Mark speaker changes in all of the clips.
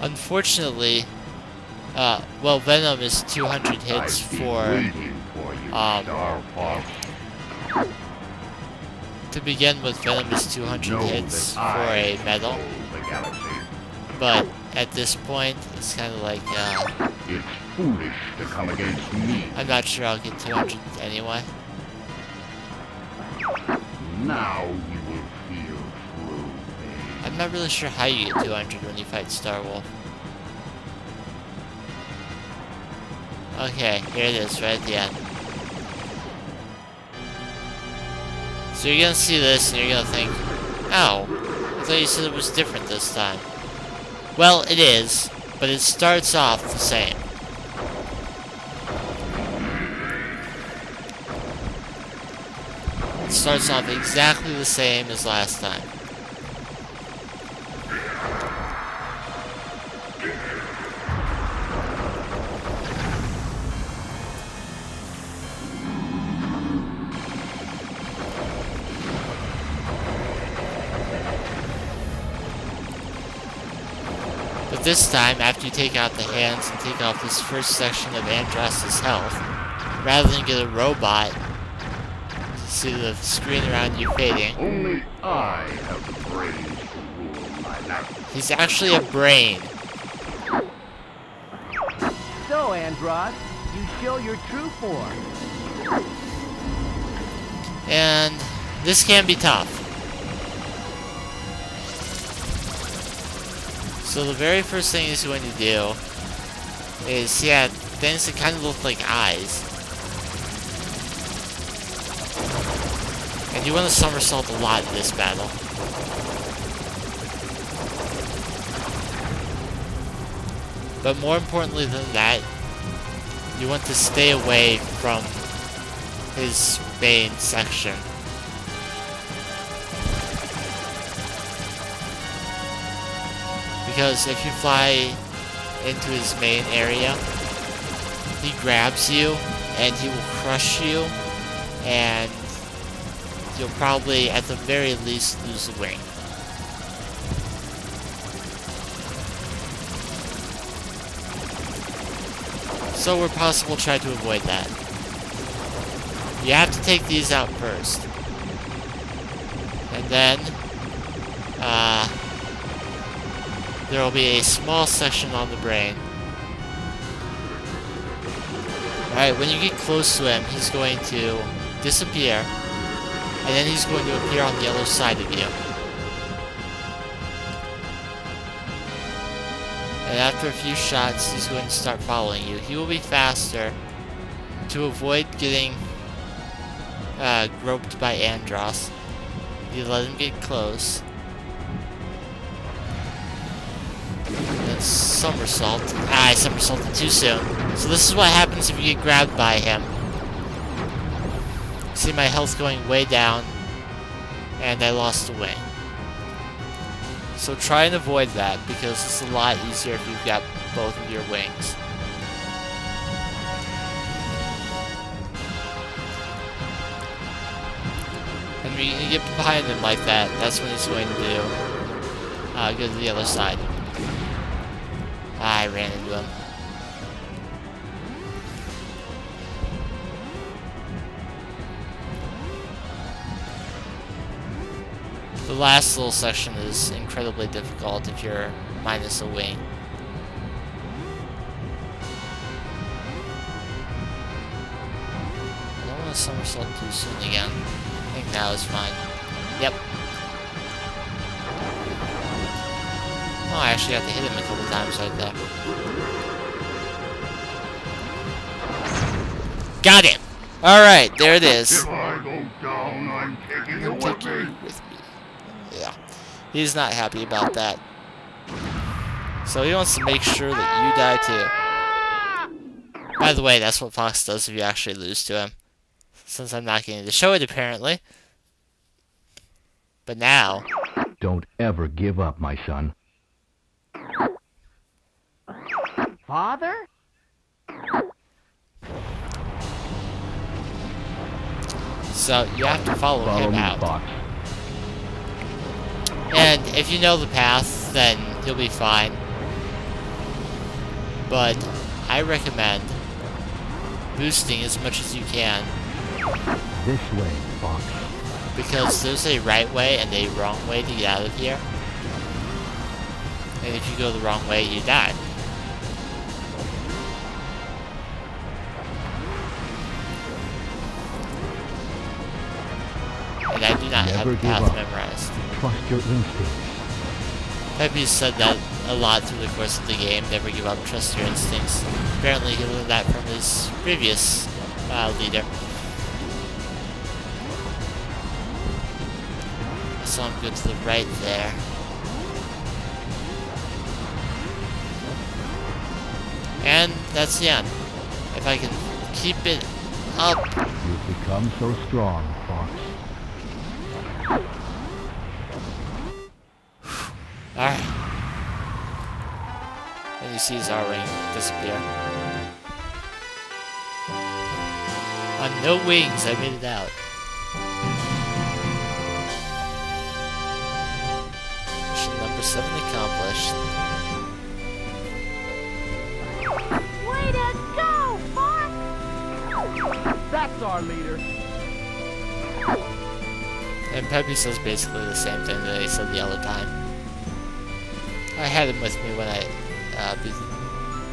Speaker 1: Unfortunately, well, Venom is 200 hits to begin with, Venom is 200 hits for a metal. But at this point, it's kind of like,
Speaker 2: It's foolish to come against me.
Speaker 1: I'm not sure I'll get 200 anyway.
Speaker 2: Now you will feel true pain.
Speaker 1: I'm not really sure how you get 200 when you fight Starwolf. Okay, here it is, right at the end. So you're gonna see this and you're gonna think, oh, I thought you said it was different this time. Well, it is, but it starts off the same. It starts off exactly the same as last time. But this time, after you take out the hands and take off this first section of Andross's health, rather than get a robot, see the screen around you fading.
Speaker 2: Only I have the brains to rule my life.
Speaker 1: He's actually a brain.
Speaker 3: So, Andross, you show your true form.
Speaker 1: And this can be tough. So the very first thing he's going to do is, yeah, things that kind of look like eyes. And you want to somersault a lot in this battle. But more importantly than that, you want to stay away from his main section. Because if you fly into his main area, he grabs you and he will crush you, and you'll probably, at the very least, lose a wing. So where possible, try to avoid that. You have to take these out first. And then, there will be a small section on the brain. Alright, when you get close to him, he's going to disappear. And then he's going to appear on the other side of you. And after a few shots, he's going to start following you. He will be faster. To avoid getting groped by Andross, you let him get close. And somersault. Ah, I somersaulted too soon. So this is what happens if you get grabbed by him. See my health going way down, and I lost a wing. So try and avoid that, because it's a lot easier if you've got both of your wings. And when you get behind him like that, that's when he's going to do, go to the other side. I ran into him. The last little section is incredibly difficult if you're minus a wing. I don't want to somersault too soon again. I think now is fine. Yep. Oh, I actually got to hit him a couple times right there. Got him! Alright, there it is.
Speaker 2: If I go down, I'm taking you with me.
Speaker 1: With me. Yeah. He's not happy about that. So he wants to make sure that you die too. By the way, that's what Fox does if you actually lose to him. Since I'm not getting to show it, apparently. But now...
Speaker 4: Don't ever give up, my son.
Speaker 3: Father?
Speaker 1: So you have to follow
Speaker 4: Follow
Speaker 1: him
Speaker 4: me,
Speaker 1: out.
Speaker 4: Fox.
Speaker 1: And if you know the path, then you'll be fine. but I recommend boosting as much as you can,
Speaker 4: This way, Fox.
Speaker 1: because there's a right way and a wrong way to get out of here. And if you go the wrong way, you die. And I do not have
Speaker 4: Never
Speaker 1: the
Speaker 4: give
Speaker 1: path
Speaker 4: up.
Speaker 1: memorized.
Speaker 4: Trust your instincts.
Speaker 1: Pepe said that a lot through the course of the game. Never give up, trust your instincts. Apparently he learned that from his previous leader. I saw him go to the right there. And that's the end. If I can keep it up.
Speaker 4: You've become so strong, Fox.
Speaker 1: Alright. And you see his R-Wing disappear. On no wings, I made it out. Mission number 7 accomplished.
Speaker 5: Way to go, Fox!
Speaker 3: That's our leader.
Speaker 1: And Pepe says basically the same thing that he said the other time. I had him with me when I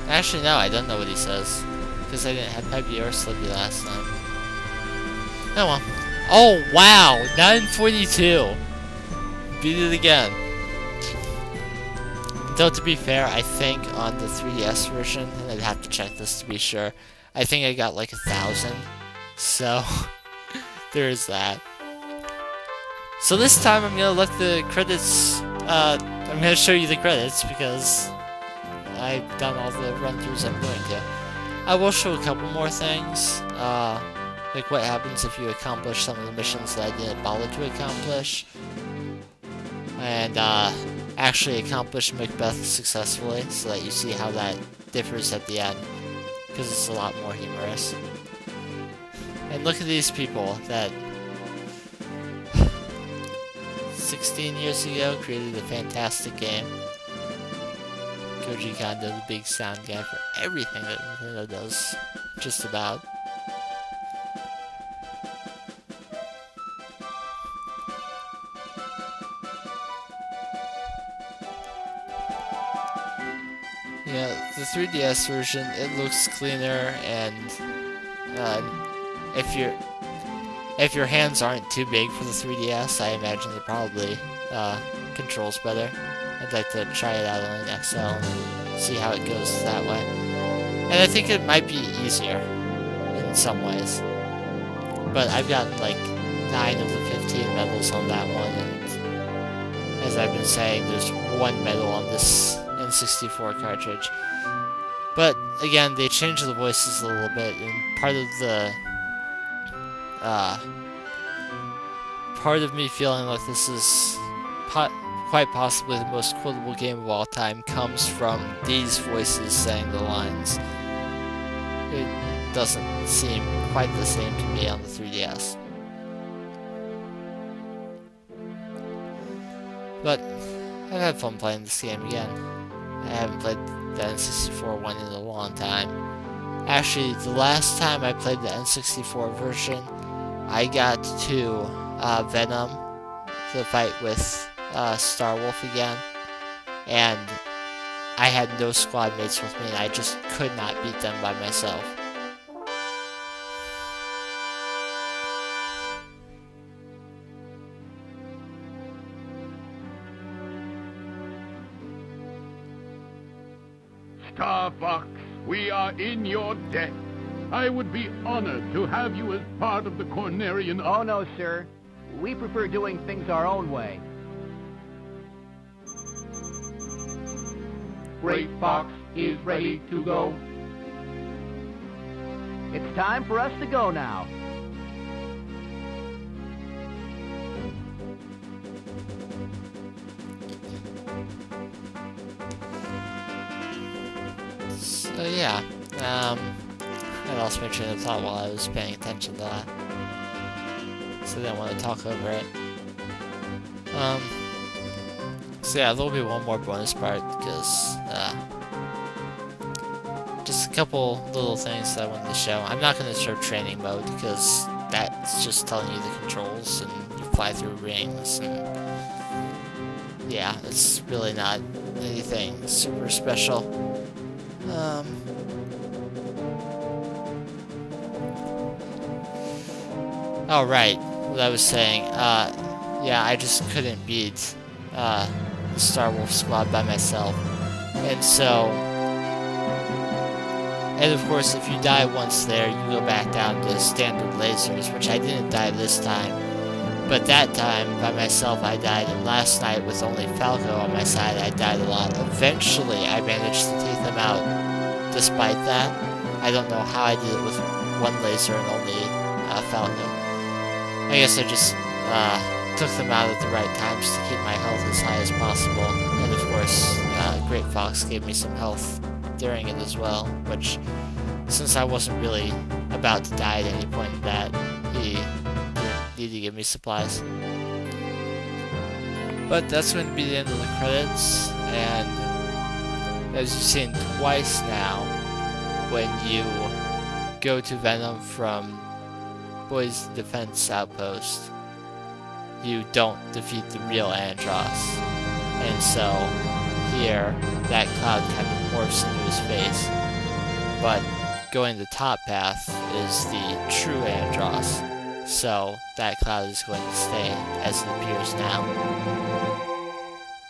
Speaker 1: actually, no, I don't know what he says. Because I didn't have Pepe or Slippy last time. Oh well. Oh, wow! 942! Beat it again. Though, to be fair, I think on the 3DS version, and I'd have to check this to be sure, I think I got like 1,000. So, there is that. So this time I'm gonna let the credits, I'm gonna show you the credits because I've done all the run-throughs I'm going to. I will show a couple more things, like what happens if you accomplish some of the missions that I didn't bother to accomplish. And, actually accomplish Macbeth successfully, so that you see how that differs at the end, because it's a lot more humorous. And look at these people that 16 years ago created a fantastic game. Koji Kondo, the big sound guy for everything that Nintendo does, just about. Yeah, the 3DS version, it looks cleaner, and if your hands aren't too big for the 3DS, I imagine it probably controls better. I'd like to try it out on an XL and see how it goes that way. And I think it might be easier in some ways. But I've gotten like 9 of the 15 medals on that one, and as I've been saying, there's 1 medal on this N64 cartridge. But again, they changed the voices a little bit, and part of me feeling like this is quite possibly the most quotable game of all time comes from these voices saying the lines. It doesn't seem quite the same to me on the 3DS. But I've had fun playing this game again. I haven't played the N64 one in a long time. Actually, the last time I played the N64 version, I got to Venom, the fight with Starwolf again, and I had no squad mates with me, and I just could not beat them by myself.
Speaker 2: Star Fox, we are in your debt. I would be honored to have you as part of the Cornerian...
Speaker 3: Oh, no, sir. We prefer doing things our own way.
Speaker 2: Great Fox is ready to go.
Speaker 3: It's time for us to go now.
Speaker 1: So yeah, I lost my train of thought while I was paying attention to that. So I didn't want to talk over it. So yeah, there'll be one more bonus part, because, couple little things that I wanted to show. I'm not going to show training mode because that's just telling you the controls and you fly through rings and yeah, it's really not anything super special. Oh right, what I was saying, yeah, I just couldn't beat the Star Wolf squad by myself. And so, and of course, if you die once there, you go back down to standard lasers, which I didn't die this time. But that time, by myself, I died, and last night, with only Falco on my side, I died a lot. Eventually, I managed to take them out, despite that. I don't know how I did it with one laser and only Falco. I guess I just took them out at the right times to keep my health as high as possible. And of course, Great Fox gave me some health during it as well, which, since I wasn't really about to die at any point in that, he didn't need to give me supplies. But that's going to be the end of the credits, and as you've seen twice now, when you go to Venom from Boys Defense Outpost, you don't defeat the real Andross. And so, here, that cloud kind of morphs into his face. But going the top path is the true Andross. So, that cloud is going to stay as it appears now.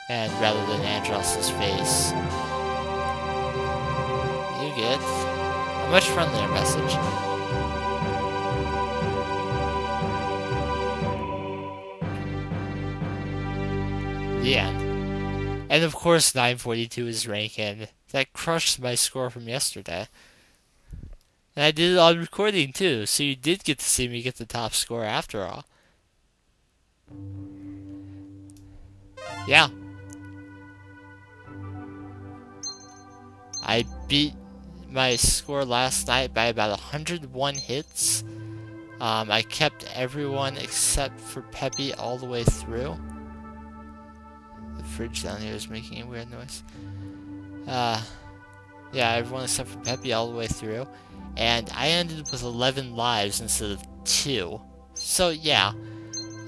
Speaker 1: And rather than Andross's face, you get a much friendlier message. The end. And of course 942 is ranking. That crushed my score from yesterday. And I did it on recording too, so you did get to see me get the top score after all. Yeah. I beat my score last night by about 101 hits. I kept everyone except for Peppy all the way through. The fridge down here is making a weird noise. Yeah, everyone except for Peppy all the way through. And I ended with 11 lives instead of 2. So yeah.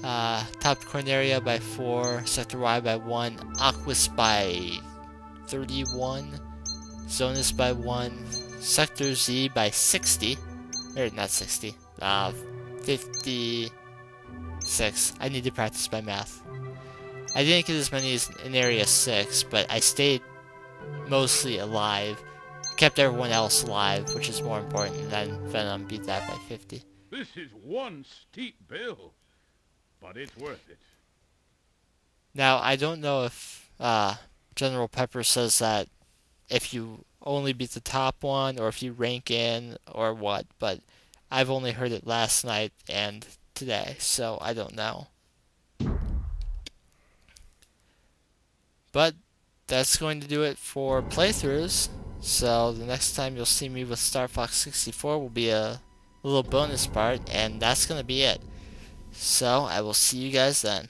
Speaker 1: Topped Corneria by 4, Sector Y by 1, Aquas by 31, Zonus by 1, Sector Z by 60. Or not 60. 56. I need to practice my math. I didn't get as many as in Area 6, but I stayed mostly alive. Kept everyone else alive, which is more important than Venom beat that by 50.
Speaker 2: This is one steep bill, but it's worth it.
Speaker 1: Now, I don't know if General Pepper says that if you only beat the top one, or if you rank in, or what, but I've only heard it last night and today, so I don't know. But that's going to do it for playthroughs. So the next time you'll see me with Star Fox 64 will be a little bonus part, and that's going to be it. So I will see you guys then.